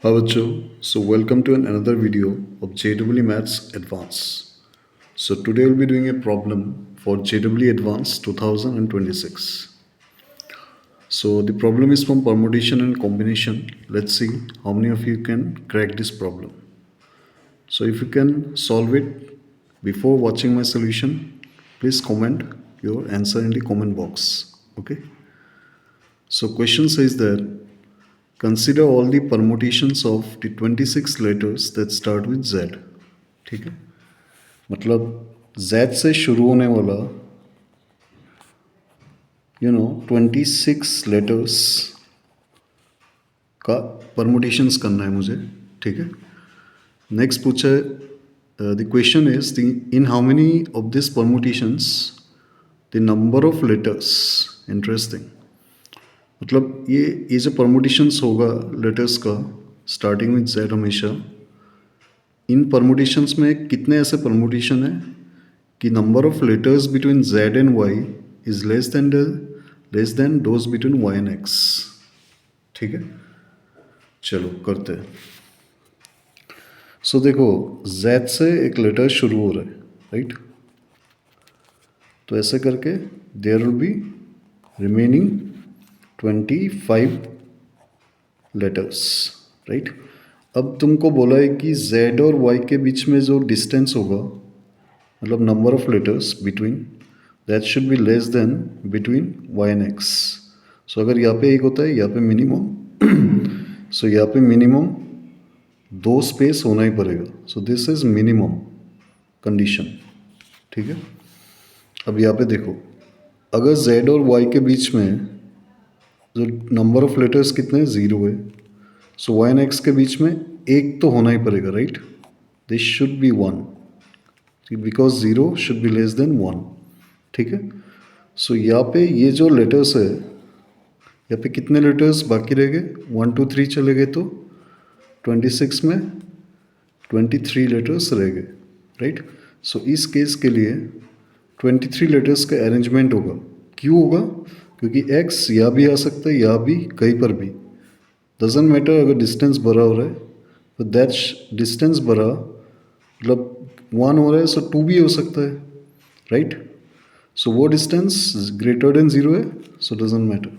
Hi बच्चों, so welcome to another video of JEE Maths Advanced. So today we'll be doing a problem for JEE Advanced 2026. So the problem is from permutation and combination. Let's see how many of you can crack this problem. So if you can solve it before watching my solution, please comment your answer in the comment box. Okay. So question says that consider all the permutations of the 26 letters that start with Z. ठीक है, मतलब Z से शुरू होने वाला 26 letters का permutations करना है मुझे. ठीक है. नेक्स्ट पूछा है the question is in how many of this permutations the number of letters. Interesting. मतलब ये जो परमुटेशंस होगा लेटर्स का स्टार्टिंग विद जेड हमेशा, इन परमुटेशंस में कितने ऐसे परमुटेशन है कि number of letters between Z and Y is less than those between Y and X. ठीक है, चलो करते हैं. सो देखो, जेड से एक लेटर शुरू हो रहा है, राइट. तो ऐसे करके there will be remaining 25 letters, right. अब तुमको बोला है कि z और y के बीच में जो डिस्टेंस होगा, मतलब number of letters between, that should be less than between y and x. सो अगर यहाँ पे एक होता है, यहाँ पे मिनिमम सो यहाँ पे मिनिमम 2 स्पेस होना ही पड़ेगा. सो दिस इज मिनिमम कंडीशन. ठीक है. अब यहाँ पे देखो, अगर z और y के बीच में जो नंबर ऑफ लेटर्स कितने हैं, 0 है. सो y एंड x के बीच में एक तो होना ही पड़ेगा, right. This should be 1 because 0 should be less than 1. ठीक है. सो यहाँ पे ये जो लेटर्स है, यहाँ पे कितने लेटर्स बाकी रह गए, 1 2 3 चले गए, तो 26 में 23 लेटर्स रह गए, राइट. सो इस केस के लिए 23 लेटर्स का अरेंजमेंट होगा. क्यों होगा? क्योंकि x यहाँ भी आ सकता है, यहाँ भी, कहीं पर भी, डजेंट मैटर. अगर डिस्टेंस बड़ा हो रहा है तो दैट डिस्टेंस बड़ा, मतलब 1 हो रहा है, सो 2 भी हो सकता है, राइट. सो वो डिस्टेंस ग्रेटर देन 0 है, सो डजेंट मैटर.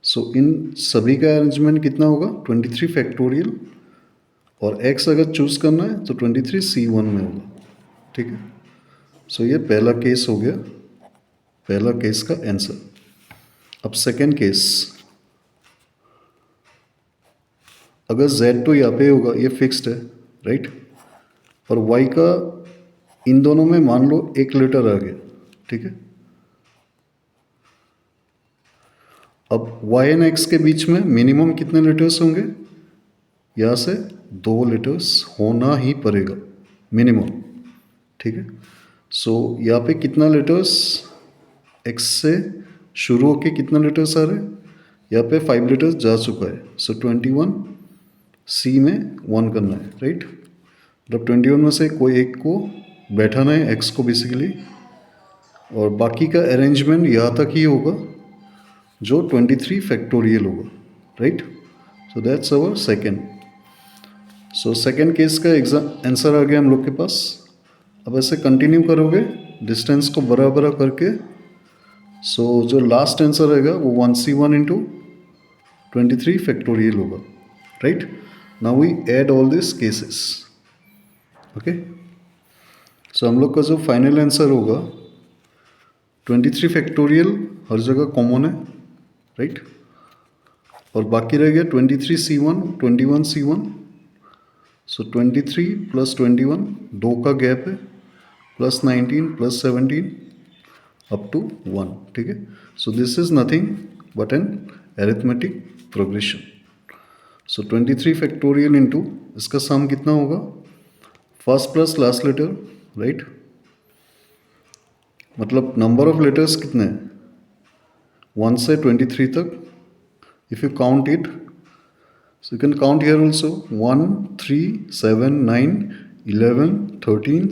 सो इन सभी का अरेंजमेंट कितना होगा, 23 फैक्टोरियल, और x अगर चूज करना है तो 23 C1 में होगा. ठीक है. सो ये पहला केस हो गया, पहला केस का आंसर. अब सेकेंड केस, अगर z तो यहाँ पे होगा, ये फिक्स्ड है, राइट. और y का इन दोनों में मान लो एक लेटर आ गया. ठीक है. अब y एंड x के बीच में मिनिमम कितने लेटर्स होंगे, यहाँ से 2 लेटर्स होना ही पड़ेगा मिनिमम. ठीक है. सो यहाँ पे कितना लेटर्स, x से शुरू होके कितना लेटर्स आ रहे हैं, यहाँ पे 5 लेटर्स जा चुका है. सो 21 C में 1 करना है, राइट. मतलब 21 में से कोई एक को बैठाना है, x को बेसिकली, और बाकी का अरेंजमेंट यहाँ तक ही होगा जो 23 फैक्टोरियल होगा, right. So that's our second. So second case का आंसर आ गया हम लोग के पास. अब ऐसे कंटिन्यू करोगे डिस्टेंस को बड़ा बड़ा करके, सो जो लास्ट आंसर रहेगा वो 1C1 इंटू 23 फैक्टोरियल होगा, right. Now we add all this cases. Okay. So हम लोग का जो फाइनल आंसर होगा 23 फैक्टोरियल हर जगह कॉमन है, राइट. और बाकी रह गया 23C1 21C1. सो 23 प्लस 21, 2 का गैप है, प्लस 19 प्लस 17 अप टू 1. ठीक है. So this is nothing but an arithmetic progression. So 23 factorial into, इसका सम कितना होगा, first plus last letter, right. मतलब नंबर ऑफ लेटर्स कितने हैं, 1 से 23 तक. If you count it, so you can count here also, 1 3 7 9 11 13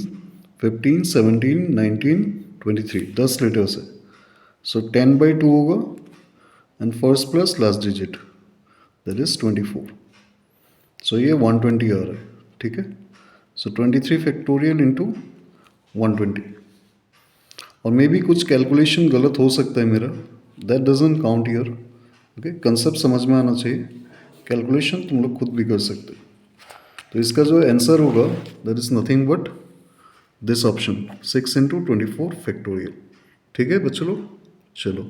15 17 19 23, 10 letters है. सो 10/2 होगा, and first plus last digit, that is 24. सो ये 120 आ रहा है, ठीक है। सो 23 फैक्टोरियल इंटू 120। और मे भी कुछ कैलकुलेशन गलत हो सकता है मेरा, that doesn't count here. Okay, concept समझ में आना चाहिए, कैलकुलेशन तुम लोग खुद भी कर सकते हो। तो इसका जो आंसर होगा that is nothing but this option 6 into 24 factorial. ठीक है बच्चों लोग, चलो